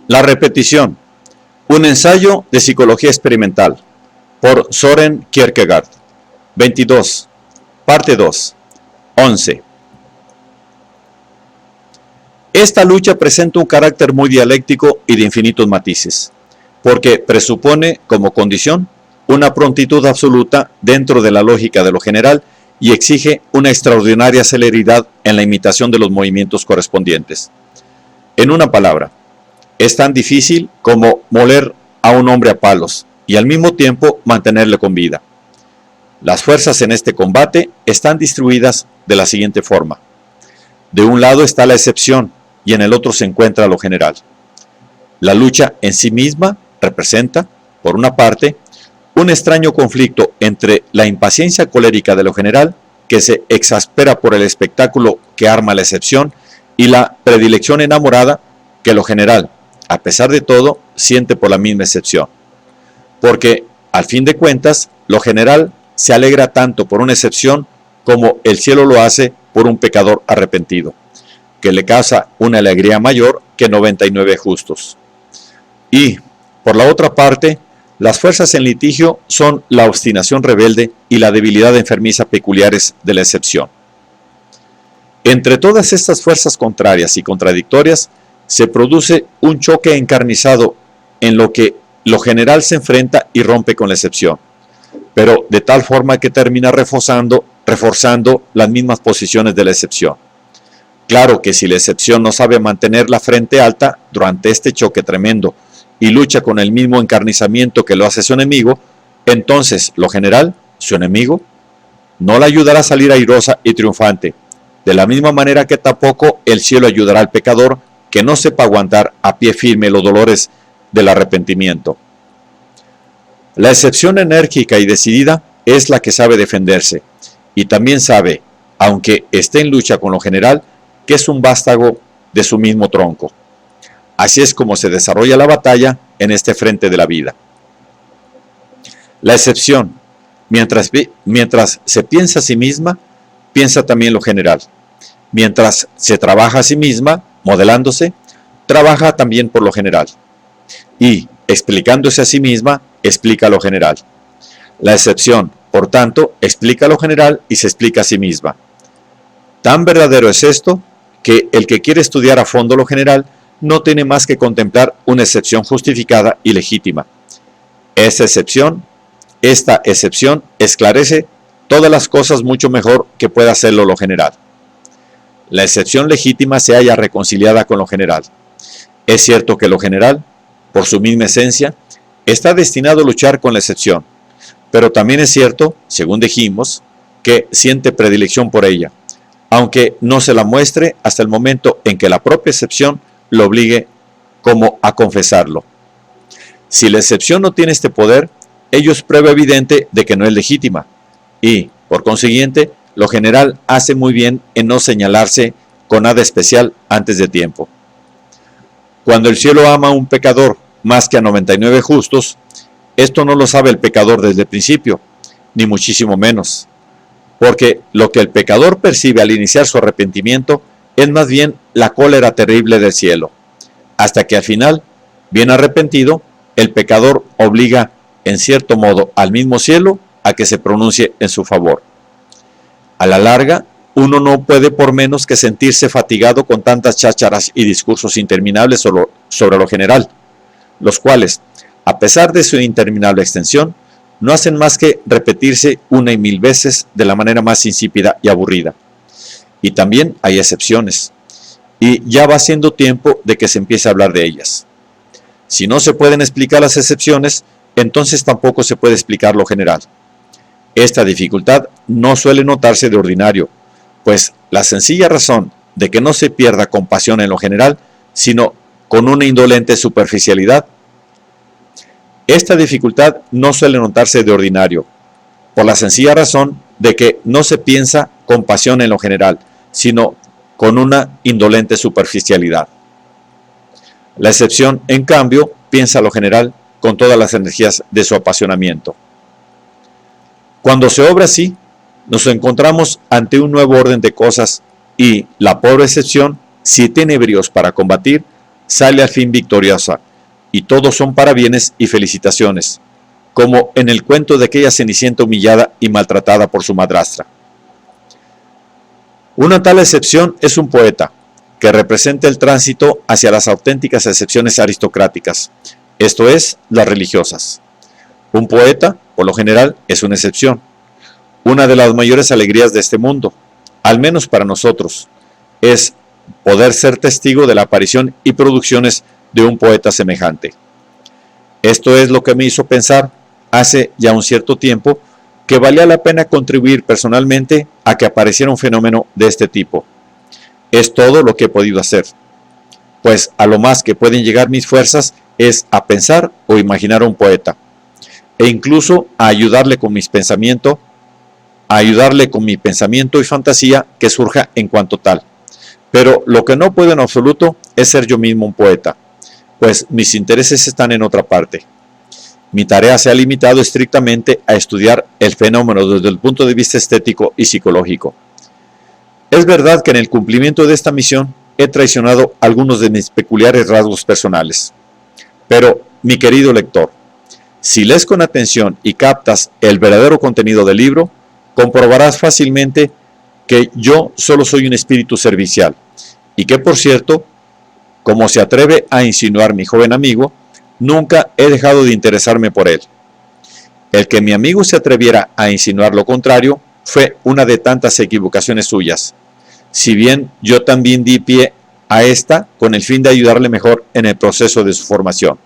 La repetición. Un ensayo de psicología experimental. Por Søren Kierkegaard. 22. Parte 2. 11. Esta lucha presenta un carácter muy dialéctico y de infinitos matices, porque presupone como condición una prontitud absoluta dentro de la lógica de lo general y exige una extraordinaria celeridad en la imitación de los movimientos correspondientes. En una palabra, es tan difícil como moler a un hombre a palos y al mismo tiempo mantenerle con vida. Las fuerzas en este combate están distribuidas de la siguiente forma. De un lado está la excepción y en el otro se encuentra lo general. La lucha en sí misma representa, por una parte, un extraño conflicto entre la impaciencia colérica de lo general, que se exaspera por el espectáculo que arma la excepción, y la predilección enamorada que lo general, a pesar de todo, siente por la misma excepción. Porque, al fin de cuentas, lo general se alegra tanto por una excepción como el cielo lo hace por un pecador arrepentido, que le causa una alegría mayor que 99 justos. Y, por la otra parte, las fuerzas en litigio son la obstinación rebelde y la debilidad enfermiza peculiares de la excepción. Entre todas estas fuerzas contrarias y contradictorias, se produce un choque encarnizado en lo que lo general se enfrenta y rompe con la excepción, pero de tal forma que termina reforzando las mismas posiciones de la excepción. Claro que si la excepción no sabe mantener la frente alta durante este choque tremendo y lucha con el mismo encarnizamiento que lo hace su enemigo, entonces lo general, su enemigo, no la ayudará a salir airosa y triunfante, de la misma manera que tampoco el cielo ayudará al pecador que no sepa aguantar a pie firme los dolores del arrepentimiento. La excepción enérgica y decidida es la que sabe defenderse, y también sabe, aunque esté en lucha con lo general, que es un vástago de su mismo tronco. Así es como se desarrolla la batalla en este frente de la vida. La excepción, mientras se piensa a sí misma, piensa también lo general. Mientras se trabaja a sí misma, modelándose, trabaja también por lo general. Y, explicándose a sí misma, explica lo general. La excepción, por tanto, explica lo general y se explica a sí misma. Tan verdadero es esto, que el que quiere estudiar a fondo lo general no tiene más que contemplar una excepción justificada y legítima. Esta excepción esclarece todas las cosas mucho mejor que pueda hacerlo lo general. La excepción legítima se halla reconciliada con lo general. Es cierto que lo general, por su misma esencia, está destinado a luchar con la excepción, pero también es cierto, según dijimos, que siente predilección por ella, aunque no se la muestre hasta el momento en que la propia excepción lo obligue como a confesarlo. Si la excepción no tiene este poder, ello es prueba evidente de que no es legítima, y, por consiguiente, lo general hace muy bien en no señalarse con nada especial antes de tiempo. Cuando el cielo ama a un pecador más que a 99 justos, esto no lo sabe el pecador desde el principio, ni muchísimo menos, porque lo que el pecador percibe al iniciar su arrepentimiento es más bien la cólera terrible del cielo, hasta que al final, bien arrepentido, el pecador obliga en cierto modo al mismo cielo a que se pronuncie en su favor. A la larga, uno no puede por menos que sentirse fatigado con tantas chácharas y discursos interminables sobre lo general, los cuales, a pesar de su interminable extensión, no hacen más que repetirse una y mil veces de la manera más insípida y aburrida. Y también hay excepciones, y ya va siendo tiempo de que se empiece a hablar de ellas. Si no se pueden explicar las excepciones, entonces tampoco se puede explicar lo general. Esta dificultad no suele notarse de ordinario, pues la sencilla razón de que no se pierda compasión en lo general, sino con una indolente superficialidad. Esta dificultad no suele notarse de ordinario, por la sencilla razón de que no se piensa compasión en lo general, sino con una indolente superficialidad. La excepción, en cambio, piensa lo general con todas las energías de su apasionamiento. Cuando se obra así, nos encontramos ante un nuevo orden de cosas y la pobre excepción, si tiene bríos para combatir, sale al fin victoriosa, y todos son parabienes y felicitaciones, como en el cuento de aquella Cenicienta humillada y maltratada por su madrastra. Una tal excepción es un poeta, que representa el tránsito hacia las auténticas excepciones aristocráticas, esto es, las religiosas. Un poeta, por lo general, es una excepción, una de las mayores alegrías de este mundo, al menos para nosotros, es poder ser testigo de la aparición y producciones de un poeta semejante. Esto es lo que me hizo pensar hace ya un cierto tiempo que valía la pena contribuir personalmente a que apareciera un fenómeno de este tipo. Es todo lo que he podido hacer, pues a lo más que pueden llegar mis fuerzas es a pensar o imaginar a un poeta, e incluso a ayudarle con mi pensamiento y fantasía que surja en cuanto tal. Pero lo que no puedo en absoluto es ser yo mismo un poeta, pues mis intereses están en otra parte. Mi tarea se ha limitado estrictamente a estudiar el fenómeno desde el punto de vista estético y psicológico. Es verdad que en el cumplimiento de esta misión he traicionado algunos de mis peculiares rasgos personales. Pero, mi querido lector, si lees con atención y captas el verdadero contenido del libro, comprobarás fácilmente que yo solo soy un espíritu servicial, y que, por cierto, como se atreve a insinuar mi joven amigo, nunca he dejado de interesarme por él. El que mi amigo se atreviera a insinuar lo contrario fue una de tantas equivocaciones suyas, si bien yo también di pie a esta con el fin de ayudarle mejor en el proceso de su formación.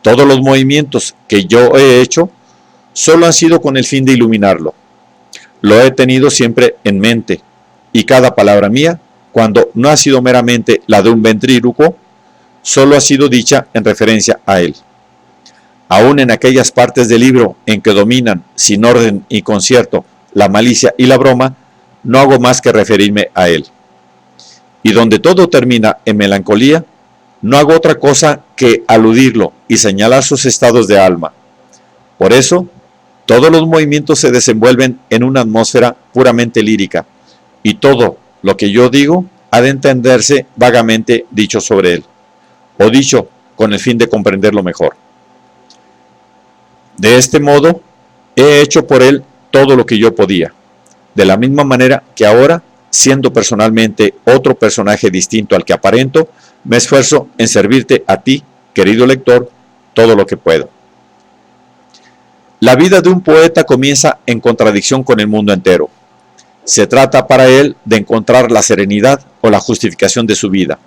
Todos los movimientos que yo he hecho solo han sido con el fin de iluminarlo. Lo he tenido siempre en mente, y cada palabra mía, cuando no ha sido meramente la de un ventrílocuo, solo ha sido dicha en referencia a él. Aún en aquellas partes del libro en que dominan, sin orden y concierto, la malicia y la broma, no hago más que referirme a él. Y donde todo termina en melancolía, no hago otra cosa que aludirlo y señalar sus estados de alma. Por eso, todos los movimientos se desenvuelven en una atmósfera puramente lírica, y todo lo que yo digo ha de entenderse vagamente dicho sobre él, o dicho con el fin de comprenderlo mejor. De este modo, he hecho por él todo lo que yo podía, de la misma manera que ahora, siendo personalmente otro personaje distinto al que aparento, me esfuerzo en servirte a ti, querido lector, todo lo que puedo. La vida de un poeta comienza en contradicción con el mundo entero. Se trata para él de encontrar la serenidad o la justificación de su vida.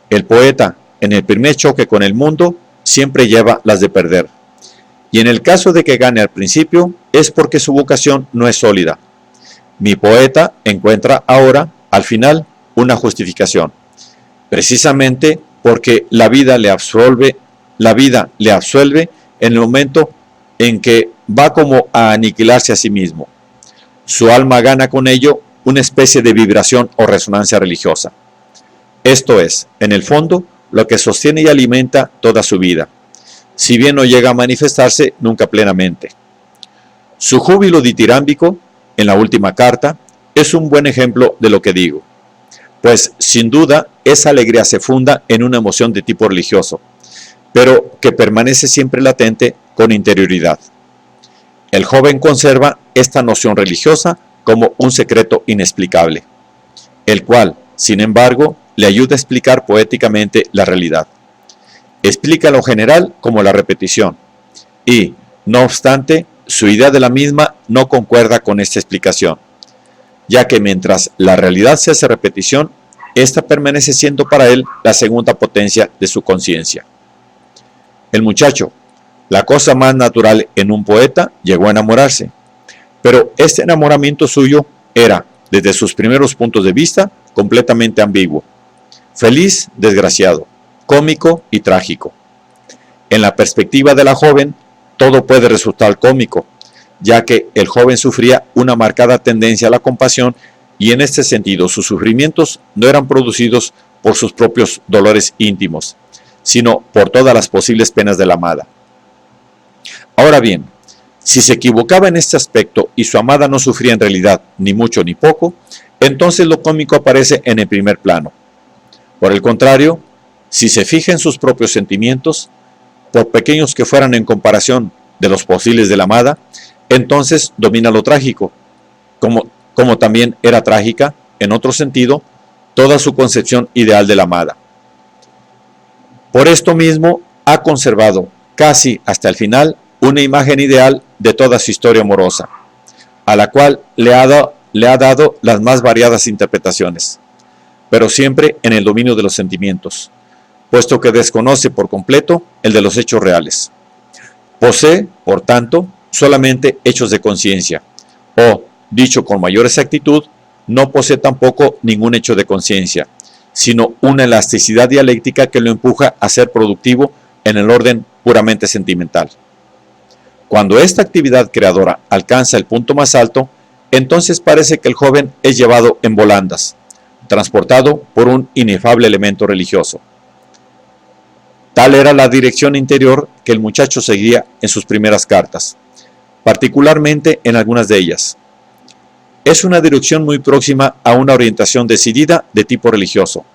El poeta, en el primer choque con el mundo, siempre lleva las de perder. Y en el caso de que gane al principio, es porque su vocación no es sólida. Mi poeta encuentra ahora, al final, una justificación. Precisamente porque la vida le absuelve en el momento en que va como a aniquilarse a sí mismo. Su alma gana con ello una especie de vibración o resonancia religiosa. Esto es, en el fondo, lo que sostiene y alimenta toda su vida, si bien no llega a manifestarse nunca plenamente. Su júbilo ditirámbico, en la última carta, es un buen ejemplo de lo que digo, pues sin duda esa alegría se funda en una emoción de tipo religioso, pero que permanece siempre latente con interioridad. El joven conserva esta noción religiosa como un secreto inexplicable, el cual, sin embargo, le ayuda a explicar poéticamente la realidad. Explica lo general como la repetición, y, no obstante, su idea de la misma no concuerda con esta explicación, ya que mientras la realidad se hace repetición, esta permanece siendo para él la segunda potencia de su conciencia. El muchacho, la cosa más natural en un poeta, llegó a enamorarse, pero este enamoramiento suyo era, desde sus primeros puntos de vista, completamente ambiguo, feliz, desgraciado, cómico y trágico. En la perspectiva de la joven, todo puede resultar cómico, ya que el joven sufría una marcada tendencia a la compasión y en este sentido sus sufrimientos no eran producidos por sus propios dolores íntimos, sino por todas las posibles penas de la amada. Ahora bien, si se equivocaba en este aspecto y su amada no sufría en realidad ni mucho ni poco, entonces lo cómico aparece en el primer plano. Por el contrario, Si se fija en sus propios sentimientos, por pequeños que fueran en comparación de los posibles de la amada, entonces domina lo trágico, como también era trágica, en otro sentido, toda su concepción ideal de la amada. Por esto mismo, ha conservado, casi hasta el final, una imagen ideal de toda su historia amorosa, a la cual le ha dado las más variadas interpretaciones, pero siempre en el dominio de los sentimientos, puesto que desconoce por completo el de los hechos reales. Posee, por tanto, solamente hechos de conciencia, o, dicho con mayor exactitud, no posee tampoco ningún hecho de conciencia, sino una elasticidad dialéctica que lo empuja a ser productivo en el orden puramente sentimental. Cuando esta actividad creadora alcanza el punto más alto, entonces parece que el joven es llevado en volandas, transportado por un inefable elemento religioso. Tal era la dirección interior que el muchacho seguía en sus primeras cartas, particularmente en algunas de ellas. Es una dirección muy próxima a una orientación decidida de tipo religioso,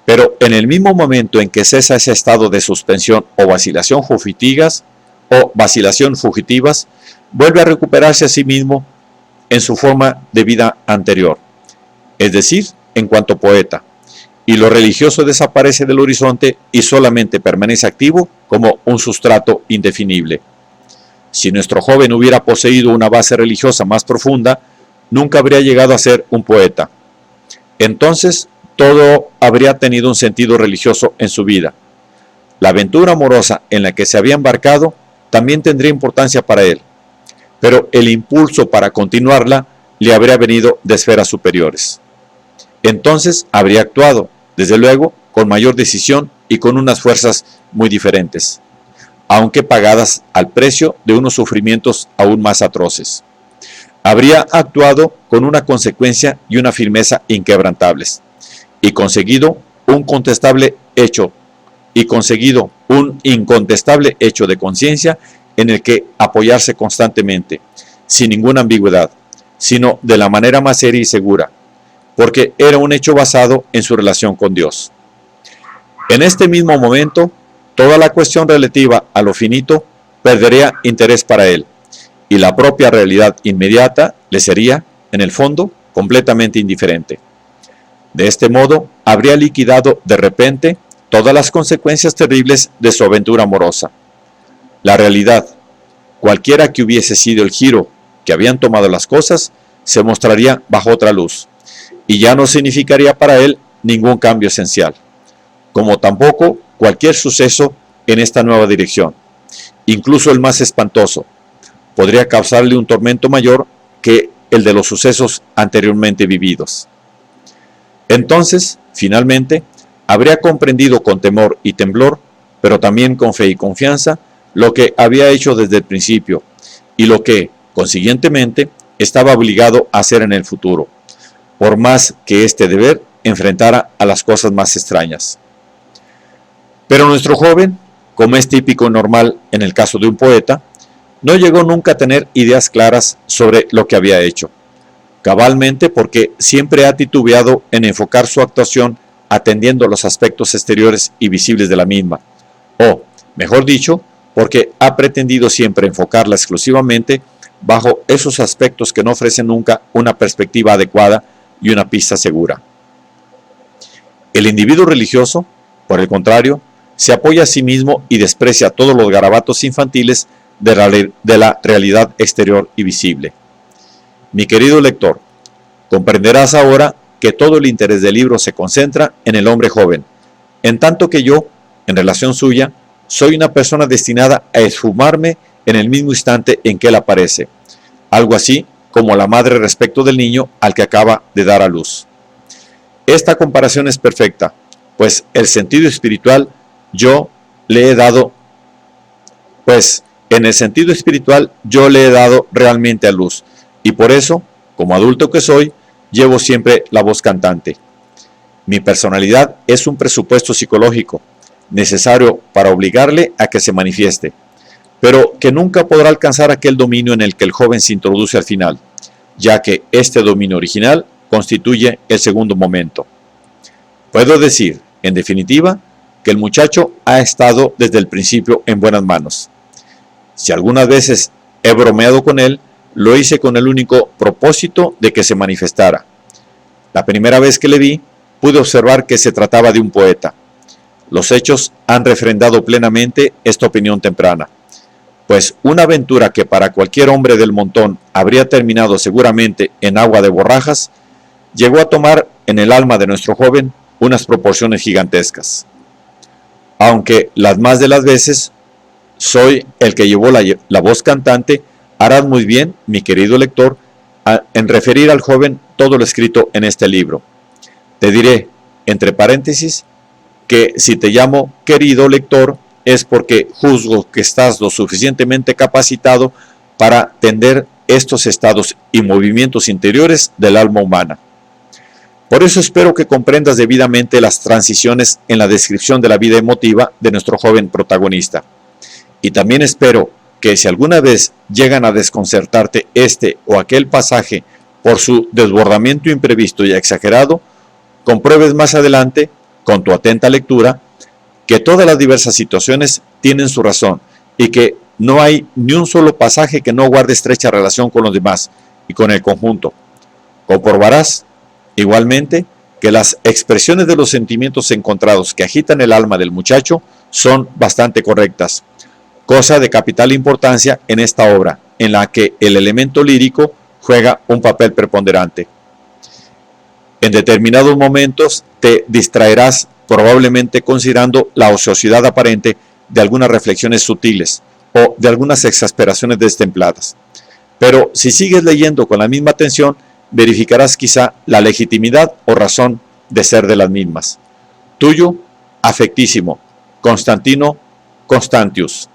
pero en el mismo momento en que cesa ese estado de suspensión o vacilación fugitivas, vuelve a recuperarse a sí mismo en su forma de vida anterior, es decir, en cuanto poeta, y lo religioso desaparece del horizonte y solamente permanece activo como un sustrato indefinible. Si nuestro joven hubiera poseído una base religiosa más profunda, nunca habría llegado a ser un poeta. Entonces, todo habría tenido un sentido religioso en su vida. La aventura amorosa en la que se había embarcado también tendría importancia para él, pero el impulso para continuarla le habría venido de esferas superiores. Entonces habría actuado, desde luego, con mayor decisión y con unas fuerzas muy diferentes, aunque pagadas al precio de unos sufrimientos aún más atroces. Habría actuado con una consecuencia y una firmeza inquebrantables, y conseguido un incontestable hecho de conciencia en el que apoyarse constantemente, sin ninguna ambigüedad, sino de la manera más seria y segura, porque era un hecho basado en su relación con Dios. En este mismo momento, toda la cuestión relativa a lo finito perdería interés para él, y la propia realidad inmediata le sería, en el fondo, completamente indiferente. De este modo, habría liquidado de repente todas las consecuencias terribles de su aventura amorosa. La realidad, cualquiera que hubiese sido el giro que habían tomado las cosas, se mostraría bajo otra luz, y ya no significaría para él ningún cambio esencial, como tampoco cualquier suceso en esta nueva dirección, incluso el más espantoso, podría causarle un tormento mayor que el de los sucesos anteriormente vividos. Entonces, finalmente, habría comprendido con temor y temblor, pero también con fe y confianza, lo que había hecho desde el principio, y lo que, consiguientemente, estaba obligado a hacer en el futuro, por más que este deber enfrentara a las cosas más extrañas. Pero nuestro joven, como es típico y normal en el caso de un poeta, no llegó nunca a tener ideas claras sobre lo que había hecho, cabalmente porque siempre ha titubeado en enfocar su actuación atendiendo a los aspectos exteriores y visibles de la misma, o, mejor dicho, porque ha pretendido siempre enfocarla exclusivamente bajo esos aspectos que no ofrecen nunca una perspectiva adecuada y una pista segura. El individuo religioso, por el contrario, se apoya a sí mismo y desprecia todos los garabatos infantiles de la realidad exterior y visible. Mi querido lector, comprenderás ahora que todo el interés del libro se concentra en el hombre joven, en tanto que yo, en relación suya, soy una persona destinada a esfumarme en el mismo instante en que él aparece, algo así como la madre respecto del niño al que acaba de dar a luz. Esta comparación es perfecta, pues el sentido espiritual en el sentido espiritual yo le he dado realmente a luz, y por eso, como adulto que soy, llevo siempre la voz cantante. Mi personalidad es un presupuesto psicológico, necesario para obligarle a que se manifieste, pero que nunca podrá alcanzar aquel dominio en el que el joven se introduce al final, ya que este dominio original constituye el segundo momento. Puedo decir, en definitiva, que el muchacho ha estado desde el principio en buenas manos. Si algunas veces he bromeado con él, lo hice con el único propósito de que se manifestara. La primera vez que le vi, pude observar que se trataba de un poeta. Los hechos han refrendado plenamente esta opinión temprana, pues una aventura que para cualquier hombre del montón habría terminado seguramente en agua de borrajas, llegó a tomar en el alma de nuestro joven unas proporciones gigantescas. Aunque las más de las veces soy el que llevó la voz cantante, harás muy bien, mi querido lector, en referir al joven todo lo escrito en este libro. Te diré, entre paréntesis, que si te llamo querido lector es porque juzgo que estás lo suficientemente capacitado para entender estos estados y movimientos interiores del alma humana. Por eso espero que comprendas debidamente las transiciones en la descripción de la vida emotiva de nuestro joven protagonista. Y también espero que si alguna vez llegan a desconcertarte este o aquel pasaje por su desbordamiento imprevisto y exagerado, compruebes más adelante, con tu atenta lectura, que todas las diversas situaciones tienen su razón y que no hay ni un solo pasaje que no guarde estrecha relación con los demás y con el conjunto. Comprobarás igualmente que las expresiones de los sentimientos encontrados que agitan el alma del muchacho son bastante correctas, cosa de capital importancia en esta obra, en la que el elemento lírico juega un papel preponderante. En determinados momentos te distraerás probablemente considerando la ociosidad aparente de algunas reflexiones sutiles o de algunas exasperaciones destempladas. Pero si sigues leyendo con la misma atención, verificarás quizá la legitimidad o razón de ser de las mismas. Tuyo, afectísimo, Constantino Constantius.